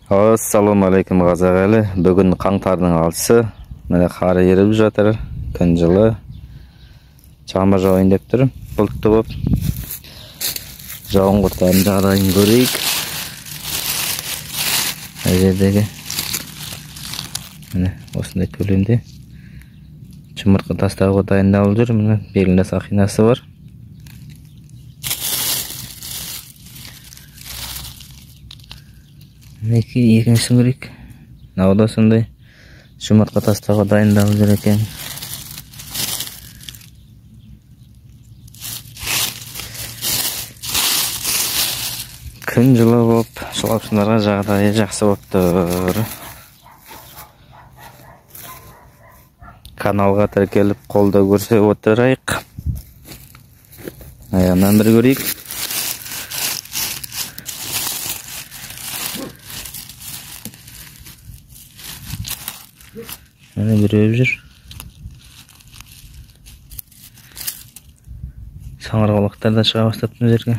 Assalamu alaikum қазақ елі. Бүгін қаңтардың 6-сы. Міне қар еріп жатыр. Күн жылы. Жаңбыр жауайын деп тұр. Бұлтты болып. Жауынғырттардың жағдайын көрейік. Мына жердегі міне осындай көлемде жұмыртқа тастауға дайындалып жүр. Міне белгілі сақинасы бар. Екіншісін көрейік. Мынау да сондай жұмыртқа тастауға дайындалып жүр екен. Күн жылы болып, шылапшыларға жағдайы жақсы болып тұр. Каналға тіркеліп қолдау көрсетіп отырайық. Аяғынан бір көрейік. Міне бір өп жүр. Саңырауқұлақтар да шыға бастапты мына жерге.